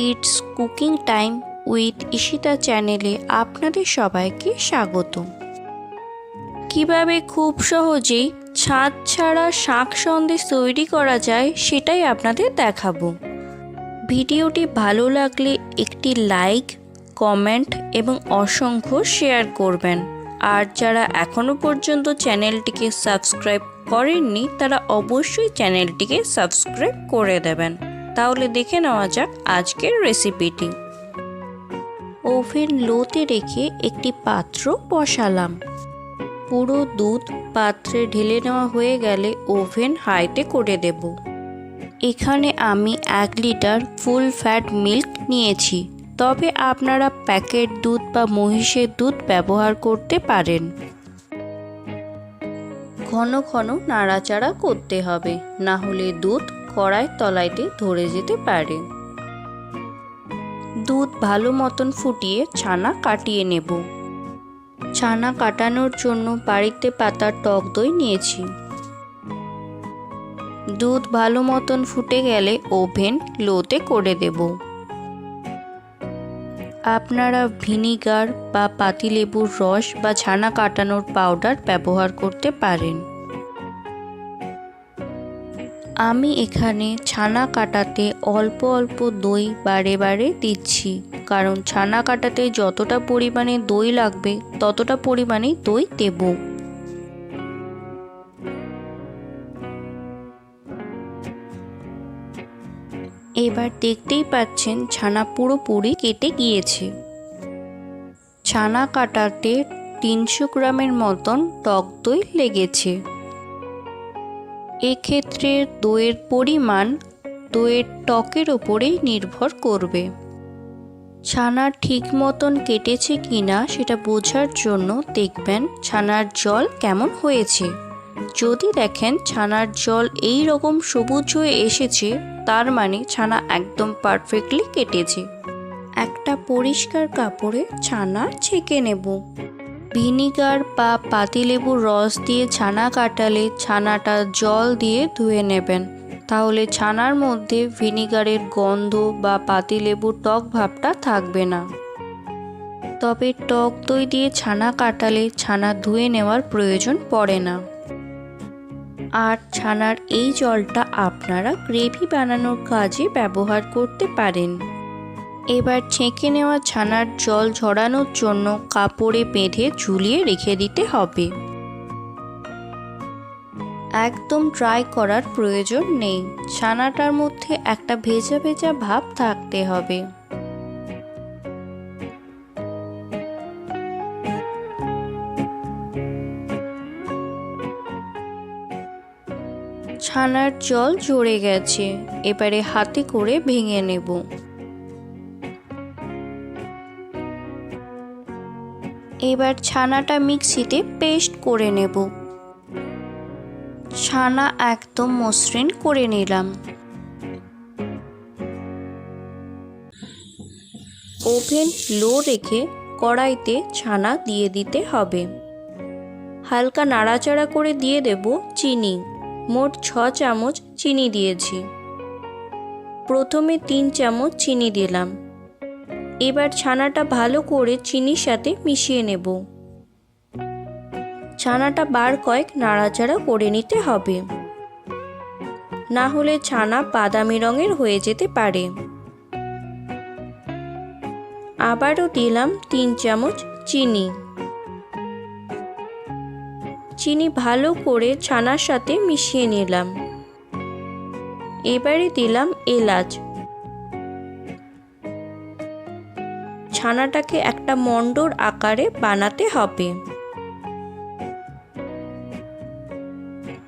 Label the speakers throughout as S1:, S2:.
S1: It's cooking time with Ishita চ্যানেলে আপনাদের সবাইকে স্বাগত। কিভাবে খুব সহজেই ছাঁচ ছাড়া শাক সন্দেশ তৈরি করা যায় সেটাই আপনাদের দেখাবো। ভিডিওটি ভালো লাগলে একটি লাইক, কমেন্ট এবং অসংখ্য শেয়ার করবেন। আর যারা এখনও পর্যন্ত চ্যানেলটিকে সাবস্ক্রাইব করেননি তারা অবশ্যই চ্যানেলটিকে সাবস্ক্রাইব করে দেবেন। তাহলে দেখে নেওয়া যাক আজকের রেসিপিটি। ওভেন লোতে রেখে একটি পাত্র বসালাম। পুরো দুধ পাত্রে ঢেলে নেওয়া হয়ে গেলে ওভেন হাইতে করে দেব। এখানে আমি 1 লিটার ফুল ফ্যাট মিল্ক নিয়েছি, তবে আপনারা প্যাকেট দুধ বা মহিষের দুধ ব্যবহার করতে পারেন। ঘন ঘন নাড়াচাড়া করতে হবে, না হলে দুধ কড়াই তলাইতে ধরে যেতে পারে। দুধ ভালো মতন ফুটিয়ে ছানা কাটিয়ে নেব। ছানা কাটানোর জন্য বাড়িতে পাতা টক দই নিয়েছি। দুধ ভালো মতন ফুটে গেলে ওভেন লোতে করে দেব। আপনারা ভিনিগার বা পাতিলেবুর রস বা ছানা কাটানোর পাউডার ব্যবহার করতে পারেন। আমি এখানে ছানা কাটাতে অল্প অল্প দই বারে বারে দিচ্ছি, কারণ ছানা কাটাতে যতটা পরিমাণে দই লাগবে ততটা পরিমাণে দই দেব। এবার দেখতেই পাচ্ছেন ছানা পুরোপুরি কেটে গিয়েছে। ছানা কাটাতে 300 গ্রামের মতন টক দই লেগেছে। এক্ষেত্রে দইয়ের পরিমাণ দইয়ের টকের ওপরেই নির্ভর করবে। ছানা ঠিক মতন কেটেছে কিনা সেটা বোঝার জন্য দেখবেন ছানার জল কেমন হয়েছে। যদি দেখেন ছানার জল এই রকম সবুজ হয়ে এসেছে, তার মানে ছানা একদম পারফেক্টলি কেটেছে। একটা পরিষ্কার কাপড়ে ছানা ছেঁকে নেব। ভিনিগার বা পাতিলেবুর রস দিয়ে ছানা কাটালে ছানাটা জল দিয়ে ধুয়ে নেবেন, তাহলে ছানার মধ্যে ভিনিগারের গন্ধ বা পাতিলেবুর টক ভাবটা থাকবে না। তবে টক দই দিয়ে ছানা কাটালে ছানা ধুয়ে নেওয়ার প্রয়োজন পড়ে না। আর ছানার এই জলটা আপনারা গ্রেভি বানানোর কাজে ব্যবহার করতে পারেন। এবার ছেঁকে নেওয়া ছানার জল ঝরানোর জন্য কাপড়ে বেঁধে ঝুলিয়ে রেখে দিতে হবে। একদম ড্রাই করার প্রয়োজন নেই, ছানাটার মধ্যে একটা ভেজা ভেজা ভাব থাকতে হবে। ছানার জল ঝরে গেছে, এবারে হাতে করে ভেঙে নেব। এবার ছানাটা মিক্সিতে পেস্ট করে নেব। ছানা একদম মসৃণ করে নিলাম। ওভেন লো রেখে কড়াইতে ছানা দিয়ে দিতে হবে। হালকা নাড়াচাড়া করে দিয়ে দেব চিনি। মোট 6 চামচ চিনি দিয়েছি। প্রথমে 3 চামচ চিনি দিলাম। এবার ছানাটা ভালো করে চিনির সাথে মিশিয়ে নেব। ছানাটা বার কয়েক নাড়াচাড়া করে নিতে হবে, না হলে ছানা বাদামি রঙের হয়ে যেতে পারে। আবারও দিলাম 3 চামচ চিনি। চিনি ভালো করে ছানার সাথে মিশিয়ে নিলাম। এবারে দিলাম এলাচ। ছানাটাকে একটা মণ্ডর আকারে বানাতে হবে।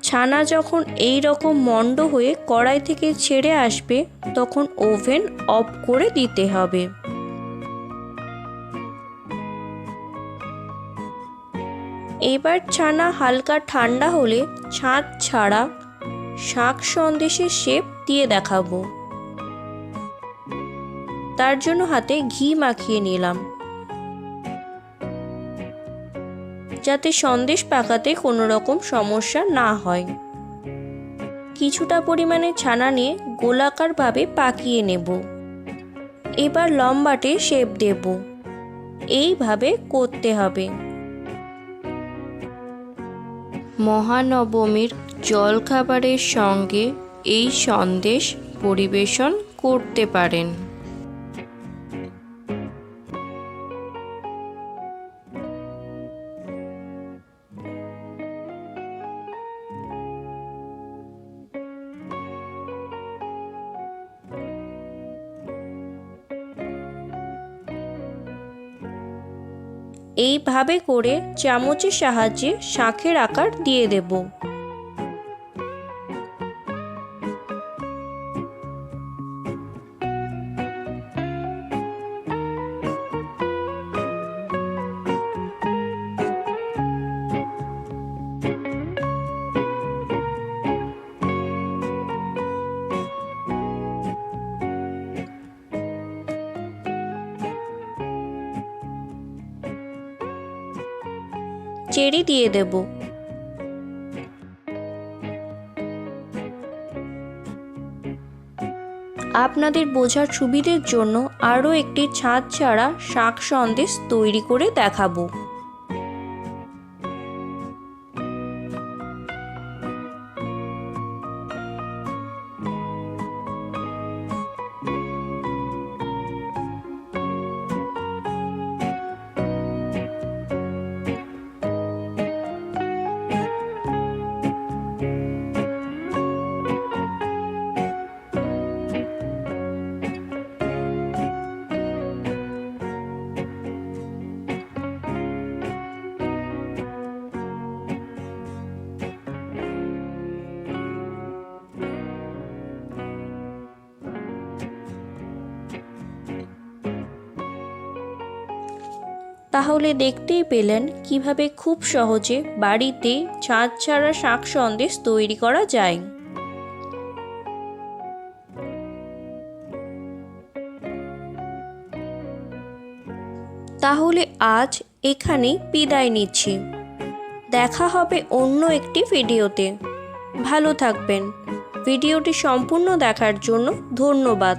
S1: ছানা যখন এই রকম মণ্ড হয়ে কড়াই থেকে ছেড়ে আসবে তখন ওভেন অফ করে দিতে হবে। এবার ছানা হালকা ঠান্ডা হলে ছাঁচ ছাড়া শাক সন্দেশের শেপ দিয়ে দেখাবো। তার জন্য হাতে ঘি মাখিয়ে নিলাম, যাতে সন্দেশ পাকাতে কোনো রকম সমস্যা না হয়। কিছুটা পরিমাণে ছানা নিয়ে গোলাকারভাবে পাকিয়ে নেব। এবার লম্বাটে শেপ দেব। এইভাবে করতে হবে। মহানবমীর জলখাবারের সঙ্গে এই সন্দেশ পরিবেশন করতে পারেন। এইভাবে করে চামচের সাহায্যে শাঁখের আকার দিয়ে দেব। চেরি দিয়ে দেব। আপনাদের বোঝার সুবিধের জন্য আরও একটি ছাঁচ ছাড়া শাঁখ সন্দেশ তৈরি করে দেখাবো। তাহলে দেখতেই পেলেন কিভাবে খুব সহজে বাড়িতে ছাঁচ ছাড়া শাঁখ সন্দেশ তৈরি করা যায়। তাহলে আজ এখানেই বিদায় নিচ্ছি। দেখা হবে অন্য একটি ভিডিওতে। ভালো থাকবেন। ভিডিওটি সম্পূর্ণ দেখার জন্য ধন্যবাদ।